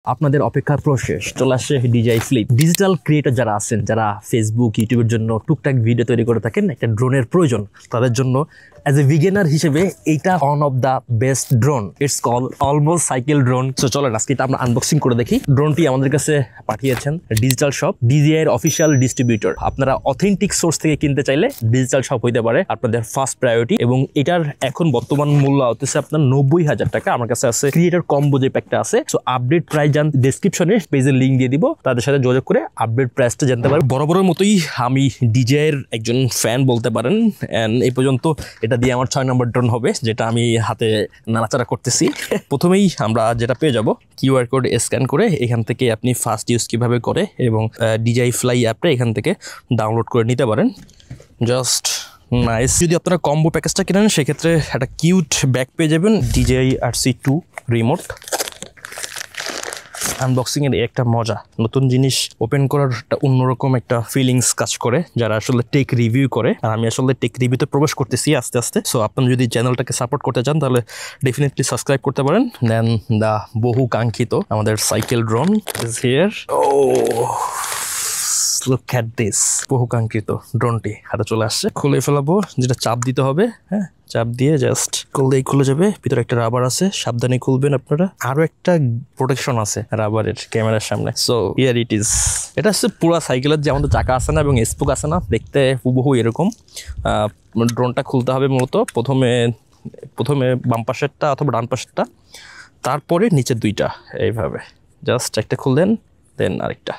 আপনাদের অপেক্ষার প্রশেষ চলে আসে DJI Flip। ডিজিটাল ক্রিয়েটর যারা আছেন, যারা ফেসবুক ইউটিউবের জন্য টুকটাক ভিডিও তৈরি করে থাকেন, একটা ড্রোনের প্রয়োজন তাদের জন্য অ্যাজ এ বিগিনার হিসেবে এইটা one of the best drone. It's call almost cycle drone. So চলেন আজকে এটা আমরা আনবক্সিং করে দেখি। ড্রোনটি আমাদের কাছে পাঠিয়েছেন ডিজিটাল শপ, DJI এর অফিসিয়াল ডিস্ট্রিবিউটর। আপনারা অথেন্টিক সোর্স থেকে কিনতে চাইলে ডিজিটাল শপ হইতে পারে আপনাদের ফার্স্ট প্রায়োরিটি। এবং এটার এখন বর্তমান মূল্য হচ্ছে আপনার 90,000 টাকা। আমার কাছে আছে ক্রিয়েটর কম্বো যে প্যাকটা আছে। সো আপডেট প্রাইস ডেসক্রিপশনে পেজের লিঙ্ক দিয়ে দিব, তাদের সাথে যোগাযোগ করে আপডেট প্রাইসটা জানতে পারেন। বরাবরের মতোই আমি DJI এর একজন ফ্যান বলতে পারেন, এন্ড এই পর্যন্ত এটা দিয়ে আমার 6 নম্বর ড্রোন হবে, যেটা আমি হাতে নাড়াচাড়া করতেছি। প্রথমেই আমরা যেটা পেয়ে যাব, কিউআর কোড স্ক্যান করে এখান থেকে আপনি ফার্স্ট ইউজ কিভাবে করে এবং DJI Fly অ্যাপটা এখান থেকে ডাউনলোড করে নিতে পারেন। Just nice. যদি আপনারা কম্বো প্যাকেজটা কিনেন সেক্ষেত্রে একটা কিউট ব্যাগ পেয়ে যাবেন, DJI RC2 রিমোট। আনবক্সিং এর একটা মজা, নতুন জিনিস ওপেন করার একটা অন্যরকম একটা ফিলিংস কাজ করে যারা আসলে টেক রিভিউ করে। আর আমি আসলে টেক রিভিউতে প্রবেশ করতেছি আস্তে আস্তে। সো আপনারা যদি চ্যানেলটাকে সাপোর্ট করতে চান তাহলে ডেফিনেটলি সাবস্ক্রাইব করতে পারেন। দেন দা বহু কাঙ্ক্ষিত আমাদের cycle drone is here. Look at this, বহু কাঙ্ক্ষিত ড্রোনটি হাতে চলে আসছে। খুলে ফেলাবো, যেটা চাপ দিতে হবে। হ্যাঁ, চাপ দিয়ে জাস্ট খুললেই খুলে যাবে। ভিতরে একটা রাবার আছে, সাবধানে খুলবেন আপনারা। আরো একটা প্রোটেকশন আছে রাবারের ক্যামেরার সামনে। So here it is. এটা হচ্ছে পুরো সাইকেলের যে আমাদের চাকা আছে না এবং স্পোক আছে না, দেখতে হুবহু এরকম। ড্রোনটা খুলতে হবে মূলত প্রথমে বাম পাশেরটা অথবা ডান পাশেরটা, তারপরে নিচের দুইটা এইভাবে। জাস্ট একটা খুললেন, দেন আরেকটা।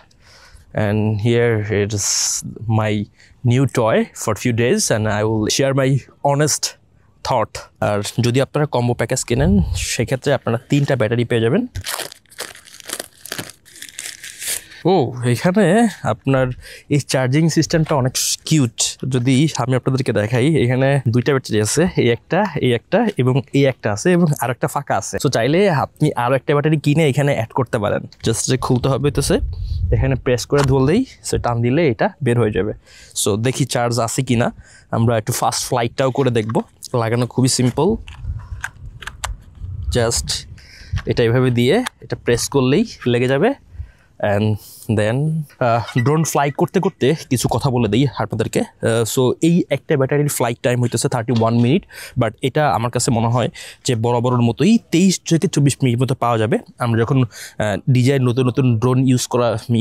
And here is my new toy for few days and I will share my honest thought. আর যদি আপনারা কম্বো প্যাকেজ কেনেন সেক্ষেত্রে আপনারা 3টা ব্যাটারি পেয়ে যাবেন। এখানে আপনার এই চার্জিং সিস্টেমটা অনেক কিউট। যদি আমি আপনাদেরকে দেখাই, এখানে 2টা ব্যাটারি আছে, এই একটা এবং এই একটা আছে এবং আরেকটা ফাঁকা আছে। সো চাইলে আপনি আরো একটা ব্যাটারি কিনে এখানে অ্যাড করতে পারেন। জাস্ট যে খুলতে হবে তো এখানে প্রেস করে ধরলেই সে টান দিলে এটা বের হয়ে যাবে। সো দেখি চার্জ আছে কিনা, আমরা একটু ফাস্ট ফ্লাইটটাও করে দেখব। লাগানো খুবই সিম্পল, জাস্ট এটা এইভাবে দিয়ে এটা প্রেস করলেই লেগে যাবে। অ্যান্ড দেন ড্রোন ফ্লাই করতে করতে কিছু কথা বলে দিই আপনাদেরকে। সো এই একটা ব্যাটারির ফ্লাইট টাইম হইতেছে 31 মিনিট, বাট এটা আমার কাছে মনে হয় যে বরাবরের মতোই 23 থেকে 24 মিনিট মতো পাওয়া যাবে। আমরা যখন DJI নতুন নতুন ড্রোন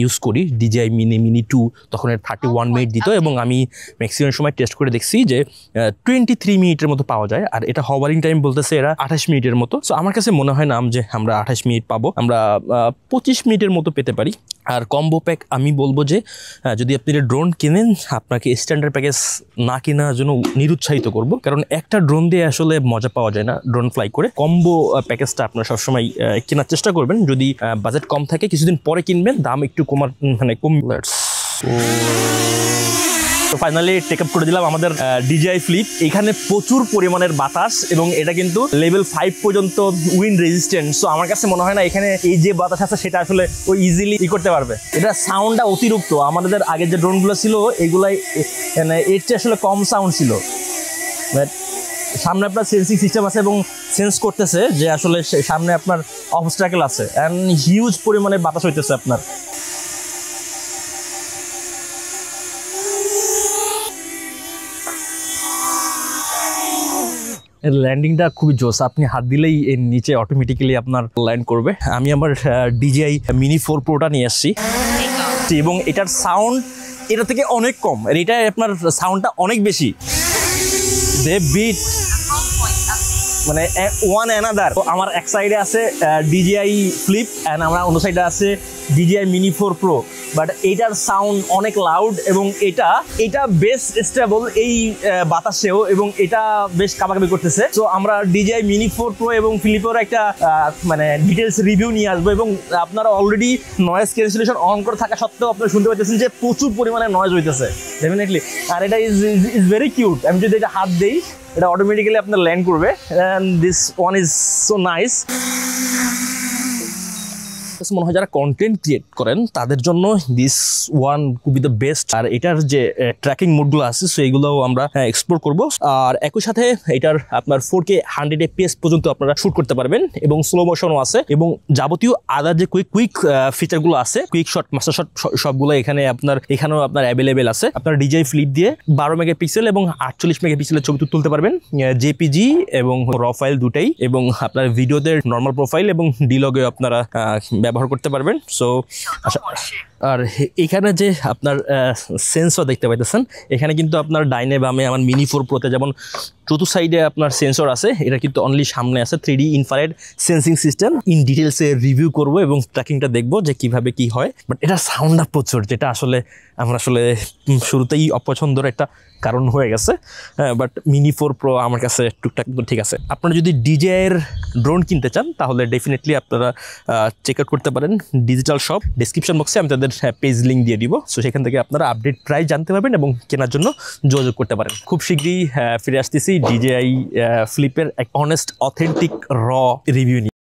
ইউজ করি, DJI মিনি 2, তখন এর 31 মিনিট দিত এবং আমি ম্যাক্সিমাম সময় টেস্ট করে দেখছি যে 23 মিনিটের মতো পাওয়া যায়। আর এটা হভারিং টাইম বলতেছে এরা 28 মিনিটের মতো। সো আমার কাছে মনে হয় না যে আমরা 28 মিনিট পাবো, আমরা 25 মিনিটের মতো পেতে পারি। আর কম্বো প্যাক আমি বলবো যে যদি আপনি ড্রোন কিনেন, আপনাকে স্ট্যান্ডার্ড প্যাকেজ না কেনার জন্য নিরুৎসাহিত করব, কারণ একটা ড্রোন দিয়ে আসলে মজা পাওয়া যায় না ড্রোন ফ্লাই করে। কম্বো প্যাকেজটা আপনারা সবসময় কেনার চেষ্টা করবেন। যদি বাজেট কম থাকে কিছুদিন পরে কিনবেন, দাম একটু কম। তো ফাইনালি টেক আপ করে দিলাম আমাদের DJI Flip। এখানে প্রচুর পরিমাণের বাতাস এবং এটা কিন্তু লেভেল 5 পর্যন্ত উইন্ড রেজিস্ট্যান্ট। সো আমার কাছে মনে হয় না এখানে এই যে বাতাস আছে সেটা আসলে ওই ইজিলি করতে পারবে। এটা সাউন্ডটা অতিরিক্ত। আমাদের আগের যে ড্রোনগুলো ছিল এগুলাই এর চেয়ে আসলে কম সাউন্ড ছিল। সামনে আপনার সেন্সিং সিস্টেম আছে এবং সেন্স করতেছে যে আসলে সামনে আপনার অবস্ট্রাকেল আছে, অ্যান্ড হিউজ পরিমাণে বাতাস হইতেছে আপনার। এর ল্যান্ডিংটা খুবই জোস। আপনি হাত দিলেই এর নিচে অটোমেটিক্যালি আপনার ল্যান্ড করবে। আমি আমার DJI Mini 4 Proটা নিয়ে আসছি এবং এটার সাউন্ড এটা থেকে অনেক কম, আর এটা আপনার সাউন্ডটা অনেক বেশি। দে বিট মানে ওয়ান অ্যানাদার। তো আমার এক সাইডে আছে DJI Flip অ্যান্ড আমার অন্য সাইডে আছে DJI Mini 4 Pro। বাট এইটার সাউন্ড অনেক লাউড এবং এটা বেশ স্টেবল এই বাতাসেও, এবং এটা বেশ কাবাকাবি করতেছে। তো আমরা DJI Mini 4 Pro এবং ফিলিপের একটা মানে ডিটেলস রিভিউ নিয়ে আসবো, এবং আপনারা অলরেডি নয়েজ ক্যান্সেলেশন অন করে থাকা সত্ত্বেও আপনারা শুনতে পাচ্ছেন যে প্রচুর পরিমাণে নয়েজ হইতেছে ডেফিনেটলি। আর এটা ইজ ভেরি কিউট। আমি যদি এটা হাত দেই এটা অটোমেটিক্যালি আপনার ল্যান্ড করবে, and this one is so nice. মনে হয় যারা কন্টেন্ট ক্রিয়েট করেন তাদের জন্য this one could be the best. আর এটার যে ট্র্যাকিং মোডগুলো আছে সো এগুলোও আমরা এক্সপ্লোর করব। আর একই সাথে এটার আপনার 4K 100 FPS পর্যন্ত আপনারা শুট করতে পারবেন এবং স্লো মোশনও আছে এবং যাবতীয় আদার যে কুইক ফিচারগুলো আছে, কুইক শট, মাস্টার শট সবগুলো এখানেও আপনার অ্যাভেলেবেল আছে। আপনার DJI ফ্লিপ দিয়ে 12 মেগাপিক্সেল এবং 48 মেগাপিক্সেলের ছবি তুলতে পারবেন, JPG এবং র ফাইল দুটাই, এবং আপনার ভিডিওতে নর্মাল প্রোফাইল এবং ডিলগে আপনারা ব্যবহার করতে পারবেন। সো আর এখানে যে আপনার সেন্সর দেখতে পাইতেছেন, এখানে কিন্তু আপনার ডাইনে বামে আমার মিনি 4 প্রোতে যেমন চতুর্থ সাইডে আপনার সেন্সর আছে, এটা কিন্তু অনলি সামনে আছে 3D infrared sensing system. In ডিটেলসে রিভিউ করব এবং ট্র্যাকিংটা দেখবো যে কিভাবে কি হয়। বাট এটা সাউন্ডটা প্রচুর, যেটা আসলে আমার আসলে শুরুতেই অপছন্দের একটা কারণ হয়ে গেছে। বাট মিনি 4 প্রো আমার কাছে টুকটাক ঠিক আছে। আপনারা যদি DJI-এর ড্রোন কিনতে চান তাহলে ডেফিনেটলি আপনারা চেক আউট করতে পারেন ডিজিটাল শপ। ডেসক্রিপশন বক্সে আমি তাদের পেজ লিঙ্ক দিয়ে দিব, সো সেখান থেকে আপনারা আপডেট প্রাইস জানতে পারবেন এবং কেনার জন্য যোগাযোগ করতে পারেন। খুব শীঘ্রই ফিরে আসতেছি DJI ফ্লিপের এক অনেস্ট অথেন্টিক র রিভিউ নিয়ে।